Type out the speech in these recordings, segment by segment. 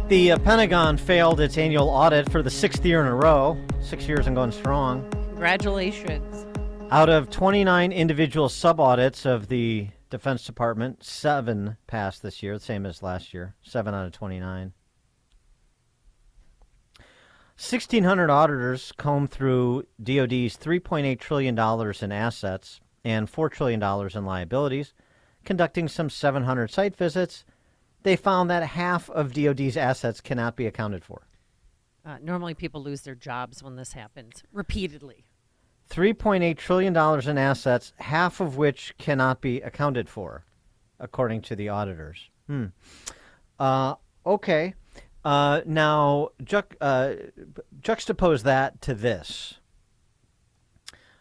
The Pentagon failed its annual audit for the sixth year in a row. 6 years and going strong. Congratulations. Out of 29 individual sub-audits of the Defense Department, 7 passed this year, the same as last year. 7 out of 29. 1,600 auditors combed through DoD's $3.8 trillion in assets and $4 trillion in liabilities, conducting some 700 site visits. They found that half of DoD's assets cannot be accounted for. Normally people lose their jobs when this happens repeatedly. $3.8 trillion in assets, half of which cannot be accounted for, according to the auditors. Okay. Now, juxtapose that to this.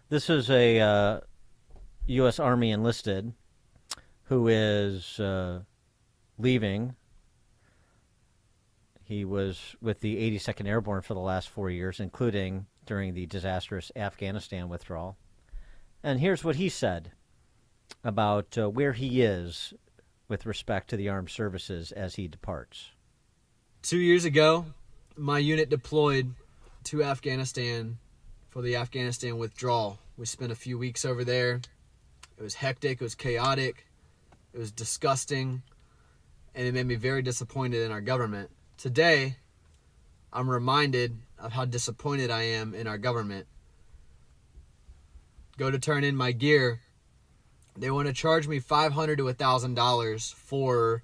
This is a U.S. Army enlisted who is leaving. He was with the 82nd Airborne for the last 4 years, including during the disastrous Afghanistan withdrawal. And here's what he said about where he is with respect to the armed services as he departs. 2 years ago, my unit deployed to Afghanistan for the Afghanistan withdrawal. We spent a few weeks over there. It was hectic, it was chaotic, it was disgusting, and it made me very disappointed in our government. Today, I'm reminded of how disappointed I am in our government. Go to turn in my gear. They want to charge me $500 to $1,000 for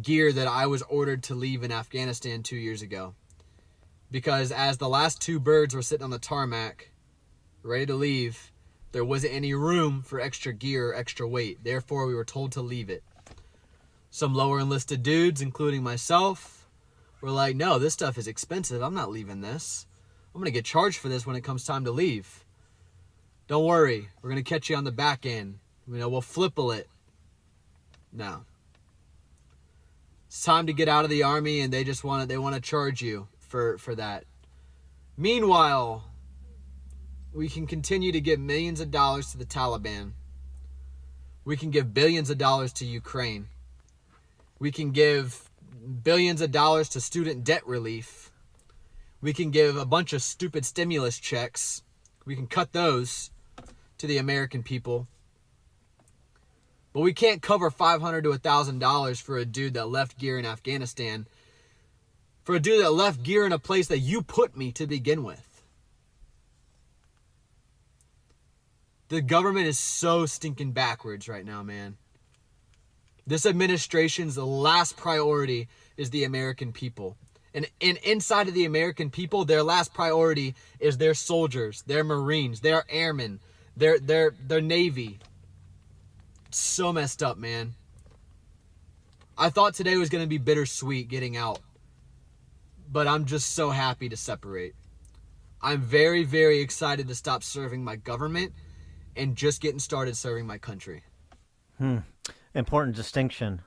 gear that I was ordered to leave in Afghanistan 2 years ago. Because as the last 2 birds were sitting on the tarmac, ready to leave, there wasn't any room for extra gear or extra weight. Therefore, we were told to leave it. Some lower enlisted dudes, including myself, were like, no, this stuff is expensive. I'm not leaving this. I'm going to get charged for this when it comes time to leave. Don't worry. We're going to catch you on the back end. We'll flipple it. No. It's time to get out of the Army, and they want to charge you for that. Meanwhile, we can continue to give millions of dollars to the Taliban. We can give billions of dollars to Ukraine. We can give billions of dollars to student debt relief. We can give a bunch of stupid stimulus checks. We can cut those to the American people. But we can't cover $500 to $1,000 for a dude that left gear in Afghanistan. For a dude that left gear in a place that you put me to begin with. The government is so stinking backwards right now, man. This administration's last priority is the American people. And inside of the American people, their last priority is their soldiers, their Marines, their airmen, their Navy. It's so messed up, man. I thought today was going to be bittersweet getting out. But I'm just so happy to separate. I'm very, very excited to stop serving my government and just getting started serving my country. Important distinction.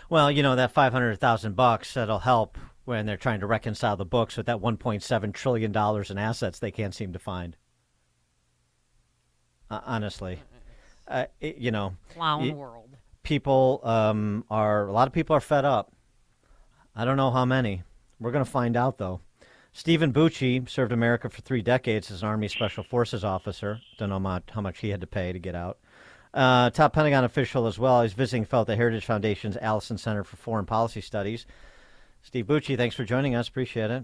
Well, that $500,000, that'll help when they're trying to reconcile the books with that $1.7 trillion in assets they can't seem to find. Honestly. Clown world. A lot of people are fed up. I don't know how many. We're going to find out, though. Stephen Bucci served America for 3 decades as an Army Special Forces officer. Don't know how much he had to pay to get out. Top Pentagon official as well. He's visiting fellow at the Heritage Foundation's Allison Center for Foreign Policy Studies. Steve Bucci, thanks for joining us. Appreciate it.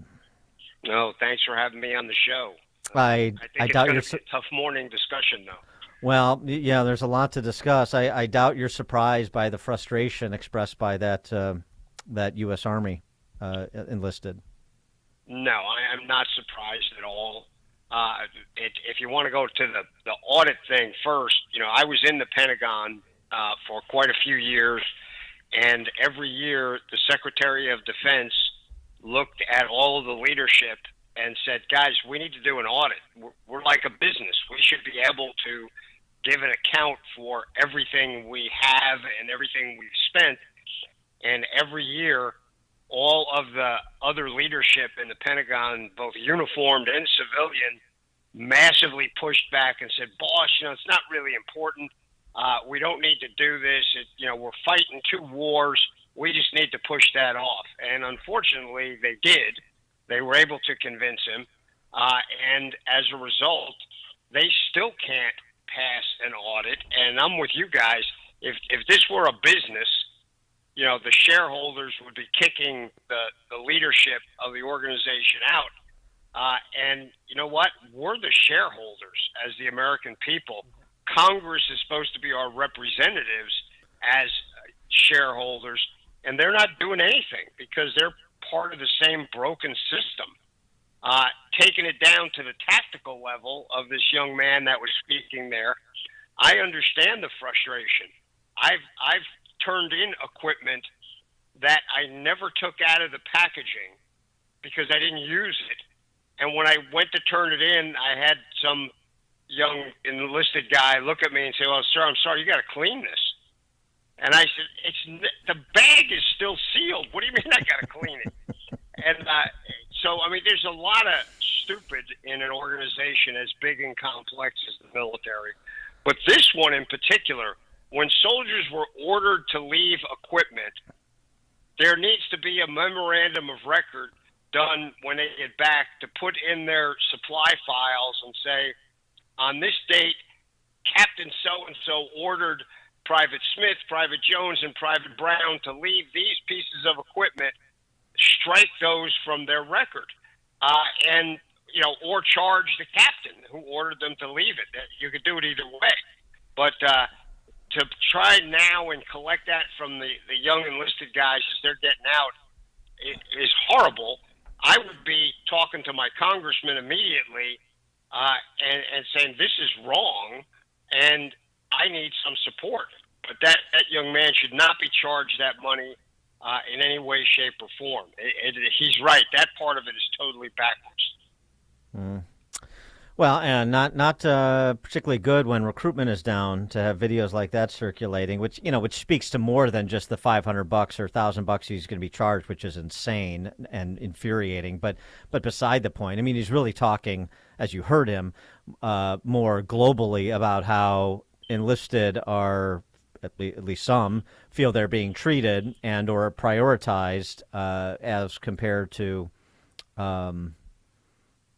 No, thanks for having me on the show. I think doubt it's going to be a tough morning discussion, though. Well, yeah, there's a lot to discuss. I doubt you're surprised by the frustration expressed by that U.S. Army enlisted. No, I am not surprised at all. If you want to go to the audit thing first, I was in the Pentagon for quite a few years, and every year the Secretary of Defense looked at all of the leadership and said, guys, we need to do an audit. We're like a business. We should be able to give an account for everything we have and everything we've spent. And every year, all of the other leadership in the Pentagon, both uniformed and civilian, massively pushed back and said, boss, it's not really important. We don't need to do this. We're fighting 2 wars. We just need to push that off. And unfortunately, they did. They were able to convince him. And as a result, they still can't pass an audit. And I'm with you guys. If this were a business, the shareholders would be kicking the leadership of the organization out. And you know what? We're the shareholders as the American people. Congress is supposed to be our representatives as shareholders, and they're not doing anything because they're part of the same broken system. Taking it down to the tactical level of this young man that was speaking there, I understand the frustration. I've turned in equipment that I never took out of the packaging because I didn't use it. And when I went to turn it in, I had some young enlisted guy look at me and say, "Well, sir, I'm sorry, you got to clean this." And I said, the bag is still sealed. What do you mean I got to clean it? And so, I mean, there's a lot of stupid in an organization as big and complex as the military. But this one in particular, when soldiers were ordered to leave equipment, there needs to be a memorandum of record done when they get back to put in their supply files and say, on this date, Captain so-and-so ordered Private Smith, Private Jones, and Private Brown to leave these pieces of equipment, strike those from their record, and or charge the captain who ordered them to leave it. You could do it either way, but to try now and collect that from the young enlisted guys as they're getting out is horrible. I would be talking to my congressman immediately and saying this is wrong, and I need some support. But that young man should not be charged that money in any way, shape, or form. He's right. That part of it is totally backwards. Mm. Well, and not particularly good when recruitment is down to have videos like that circulating, which speaks to more than just the $500 or $1,000 he's going to be charged, which is insane and infuriating. But beside the point, I mean, he's really talking, as you heard him, more globally about how enlisted are, at least some, feel they're being treated and or prioritized as compared to.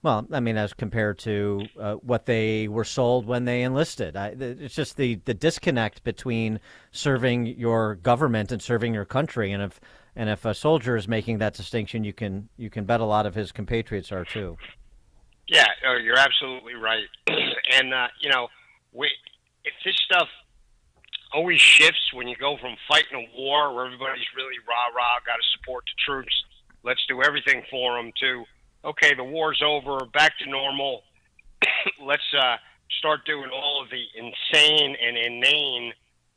As compared to what they were sold when they enlisted. It's just the disconnect between serving your government and serving your country. And if a soldier is making that distinction, you can bet a lot of his compatriots are too. Yeah, you're absolutely right. And if this stuff always shifts when you go from fighting a war where everybody's really rah-rah, got to support the troops, let's do everything for them, to okay, the war's over, back to normal. Let's start doing all of the insane and inane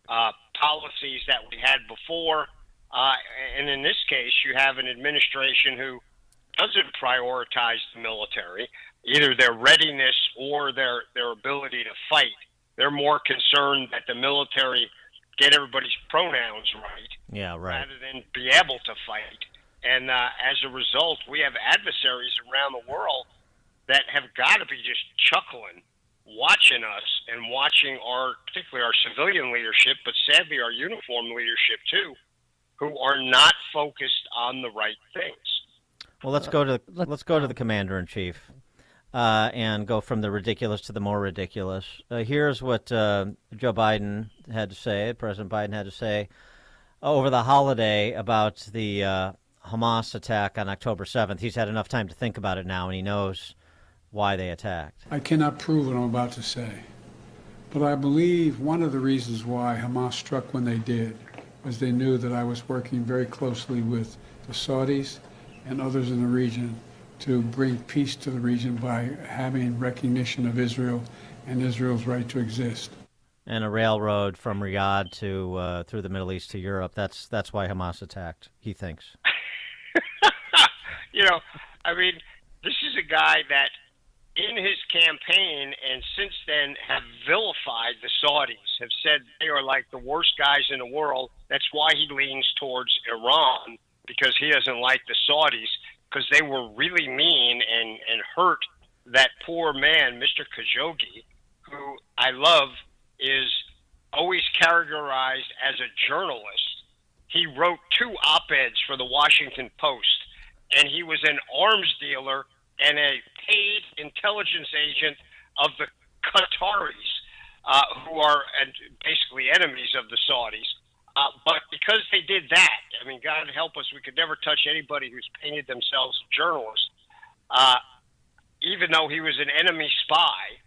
policies that we had before. And in this case, you have an administration who doesn't prioritize the military, either their readiness or their ability to fight. They're more concerned that the military get everybody's pronouns right, rather than be able to fight. And as a result, we have adversaries around the world that have got to be just chuckling, watching us and watching particularly our civilian leadership, but sadly our uniform leadership too, who are not focused on the right things. Well, let's go to the commander-in-chief and go from the ridiculous to the more ridiculous. Here's what Joe Biden had to say, President Biden had to say over the holiday about the Hamas attack on October 7th. He's had enough time to think about it now, and he knows why they attacked. I cannot prove what I'm about to say, but I believe one of the reasons why Hamas struck when they did was they knew that I was working very closely with the Saudis and others in the region to bring peace to the region by having recognition of Israel and Israel's right to exist. And a railroad from Riyadh to through the Middle East to Europe. That's why Hamas attacked, he thinks. This is a guy that in his campaign and since then have vilified the Saudis, have said they are like the worst guys in the world. That's why he leans towards Iran, because he doesn't like the Saudis, because they were really mean and hurt that poor man, Mr. Khashoggi, who I love, is always characterized as a journalist. he wrote 2 op-eds for the Washington Post, and he was an arms dealer and a paid intelligence agent of the Qataris, who are basically enemies of the Saudis. But because they did that, I mean, God help us, we could never touch anybody who's painted themselves a journalist, even though he was an enemy spy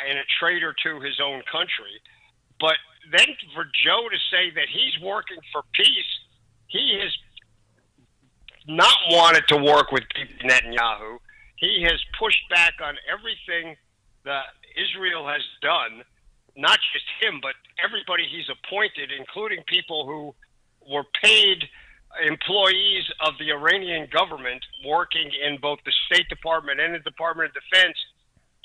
and a traitor to his own country. But then for Joe to say that he's working for peace, he has not wanted to work with Netanyahu. He has pushed back on everything that Israel has done, not just him, but everybody he's appointed, including people who were paid employees of the Iranian government working in both the State Department and the Department of Defense.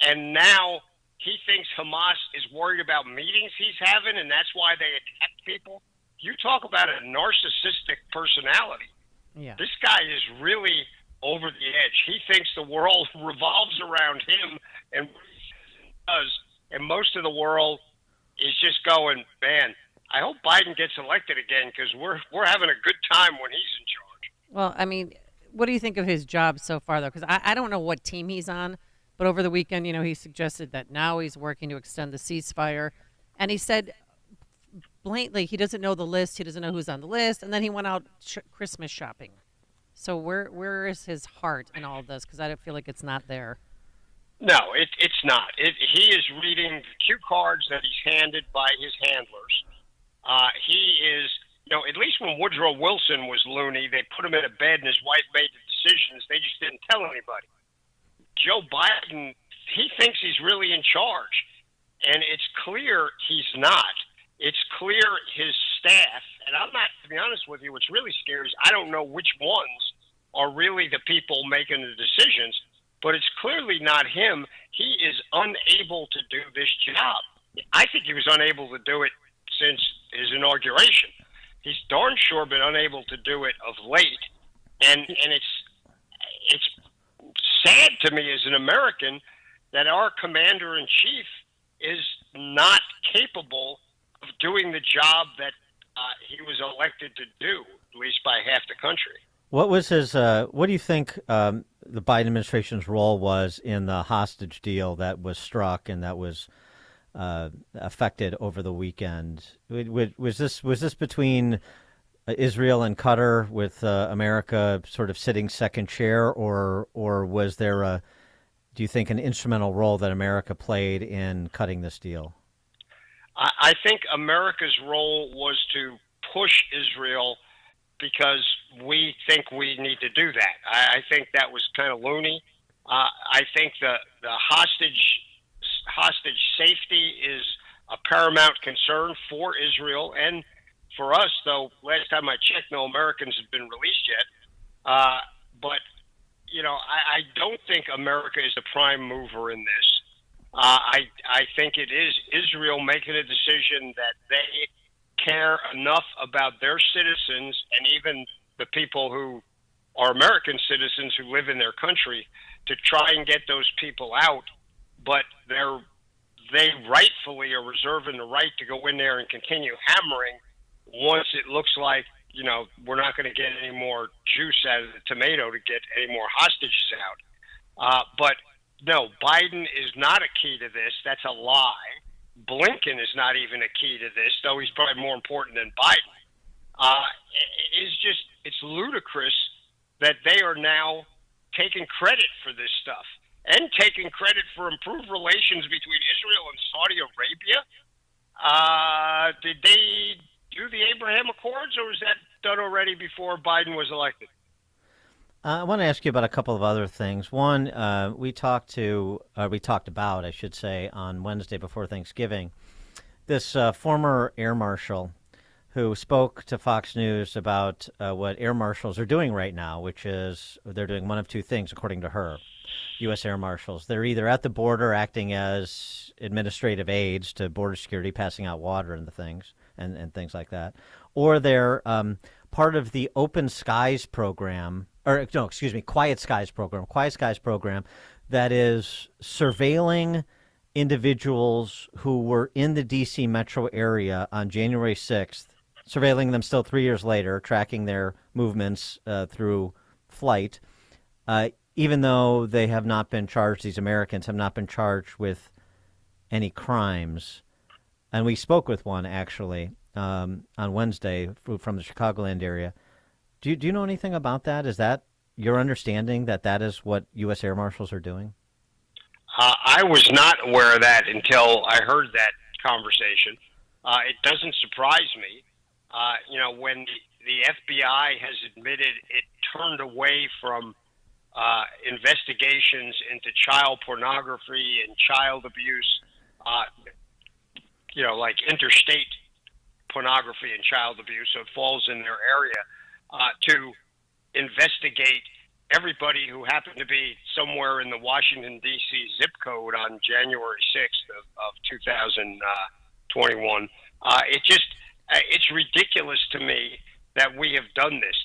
And now he thinks Hamas is worried about meetings he's having, and that's why they attack people. You talk about a narcissistic personality. Yeah. This guy is really over the edge. He thinks the world revolves around him and what he does, and most of the world is just going, man, I hope Biden gets elected again because we're having a good time when he's in charge. Well, I mean, what do you think of his job so far, though? Because I don't know what team he's on, but over the weekend, he suggested that now he's working to extend the ceasefire. And he said blatantly he doesn't know the list. He doesn't know who's on the list. And then he went out Christmas shopping. So where is his heart in all of this? Because I don't feel like it's not there. No, it's not. He is reading the cue cards that he's handed by his handlers. He is, at least when Woodrow Wilson was loony, they put him in a bed and his wife made the decisions. They just didn't tell anybody. Joe Biden, he thinks he's really in charge. And it's clear he's not. It's clear his staff, and I'm not, to be honest with you, what's really scary is I don't know which ones are really the people making the decisions, but it's clearly not him. He is unable to do this job. I think he was unable to do it since his inauguration. He's darn sure been unable to do it of late, and it's sad to me as an American that our commander-in-chief is not capable of doing the job that he was elected to do, at least by half the country. What was his? What do you think the Biden administration's role was in the hostage deal that was struck and that was affected over the weekend? Was this between Israel and Qatar, with America sort of sitting second chair, or was there do you think, an instrumental role that America played in cutting this deal? I think America's role was to push Israel because we think we need to do that. I think that was kind of loony. I think the hostage safety is a paramount concern for Israel and for us, though last time I checked, no Americans have been released yet. But, I don't think America is the prime mover in this. I think it is Israel making a decision that they care enough about their citizens and even the people who are American citizens who live in their country to try and get those people out. But they rightfully are reserving the right to go in there and continue hammering once it looks like, we're not going to get any more juice out of the tomato to get any more hostages out. But no, Biden is not a key to this. That's a lie. Blinken is not even a key to this, though he's probably more important than Biden. It's ludicrous that they are now taking credit for this stuff and taking credit for improved relations between Israel and Saudi Arabia. Did they do the Abraham Accords, or was that done already before Biden was elected? I want to ask you about a couple of other things. One, we talked about, I should say, on Wednesday before Thanksgiving, this former air marshal who spoke to Fox News about what air marshals are doing right now, which is they're doing one of two things, according to her, U.S. air marshals. They're either at the border acting as administrative aides to border security, passing out water and things like that, or they're part of the Open Skies program, Quiet Skies program that is surveilling individuals who were in the D.C. metro area on January 6th, surveilling them still 3 years later, tracking their movements through flight, even though they have not been charged, these Americans have not been charged with any crimes. And we spoke with one, actually, on Wednesday from the Chicagoland area. Do you know anything about that? Is that your understanding that that is what U.S. Air Marshals are doing? I was not aware of that until I heard that conversation. It doesn't surprise me. When the FBI has admitted it turned away from investigations into child pornography and child abuse, like interstate pornography and child abuse, so it falls in their area, to investigate everybody who happened to be somewhere in the Washington, D.C. zip code on January 6th of 2021. It's ridiculous to me that we have done this,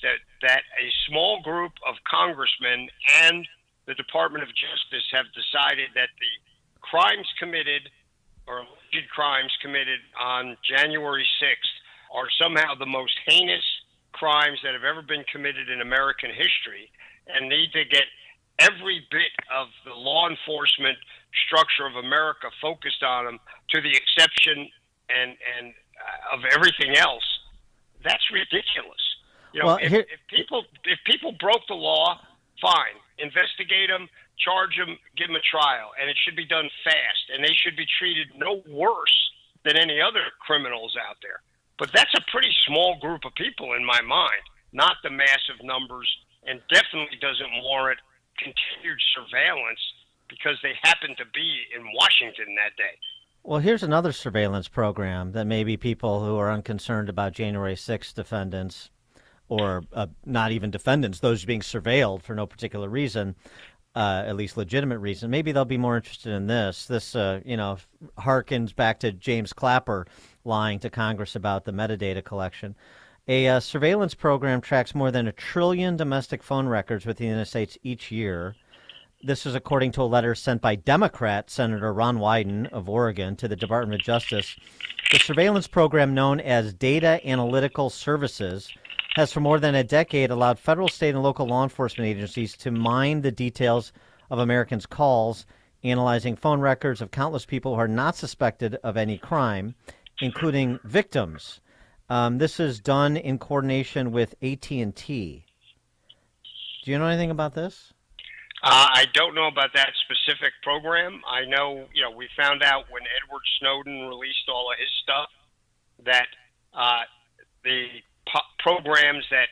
that a small group of congressmen and the Department of Justice have decided that the crimes committed or alleged crimes committed on January 6th are somehow the most heinous crimes that have ever been committed in American history and need to get every bit of the law enforcement structure of America focused on them to the exception and of everything else. That's ridiculous. If people broke the law, fine, investigate them, charge them, give them a trial, and it should be done fast, and they should be treated no worse than any other criminals out there. But that's a pretty small group of people in my mind, not the massive numbers, and definitely doesn't warrant continued surveillance because they happen to be in Washington that day. Well, here's another surveillance program that maybe people who are unconcerned about January 6th defendants, or not even defendants, those being surveilled for no particular reason, at least legitimate reason, maybe they'll be more interested in this. This, harkens back to James Clapper lying to Congress about the metadata collection. A surveillance program tracks more than 1 trillion domestic phone records within the United States each year. This is according to a letter sent by Democrat Senator Ron Wyden of Oregon to the Department of Justice. The surveillance program, known as Data Analytical Services, has for more than a decade allowed federal, state, and local law enforcement agencies to mine the details of Americans' calls, analyzing phone records of countless people who are not suspected of any crime, including victims. This is done in coordination with AT&T. Do you know anything about this? I don't know about that specific program. I know, we found out when Edward Snowden released all of his stuff that the programs that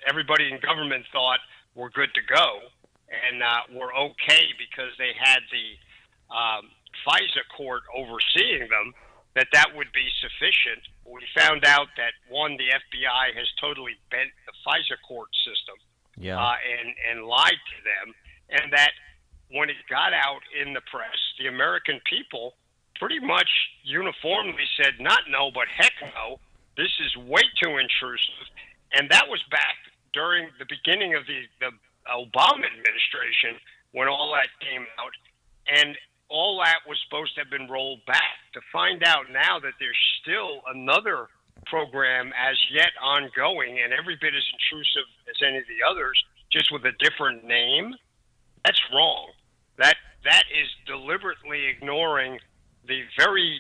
everybody in government thought were good to go and were okay because they had the FISA court overseeing them, that would be sufficient. We found out that, one, the FBI has totally bent the FISA court system. Yeah. And lied to them, and that when it got out in the press, the American people pretty much uniformly said, not no, but heck no, this is way too intrusive. And that was back during the beginning of the Obama administration when all that came out, and all that was supposed to have been rolled back. To find out now that there's still another program as yet ongoing and every bit as intrusive as any of the others, just with a different name, that's wrong. That is deliberately ignoring the very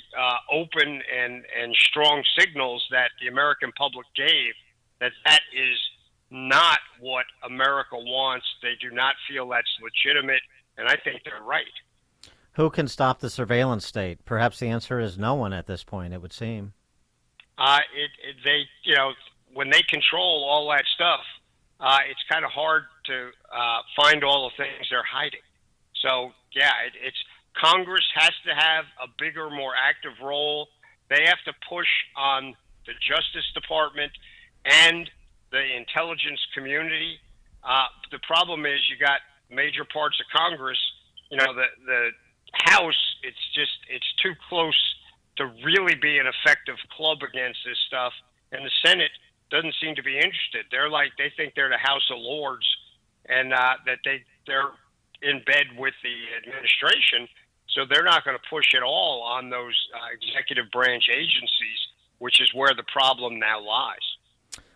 open and strong signals that the American public gave that is not what America wants. They do not feel that's legitimate, and I think they're right. Who can stop the surveillance state? Perhaps the answer is no one at this point, it would seem. When they control all that stuff, it's kind of hard to find all the things they're hiding. So, yeah, it's Congress has to have a bigger, more active role. They have to push on the Justice Department and the intelligence community. The problem is you got major parts of Congress, the House, it's too close to really be an effective club against this stuff. And the Senate doesn't seem to be interested. They think they're the House of Lords and that they're in bed with the administration. So they're not going to push at all on those executive branch agencies which is where the problem now lies.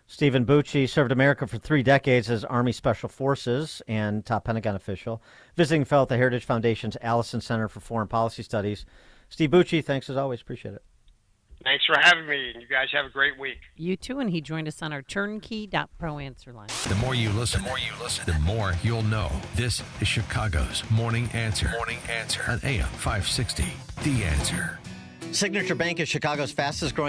Stephen Bucci served America for 3 decades as Army Special Forces and top Pentagon official, visiting fellow at the Heritage Foundation's Allison Center for Foreign Policy Studies. Steve Bucci, thanks as always. Appreciate it. Thanks for having me, and you guys have a great week. You too, and he joined us on our turnkey.pro answer line. The more you listen, the more you'll know. This is Chicago's Morning Answer. On AM 560, The Answer. Signature Bank is Chicago's fastest growing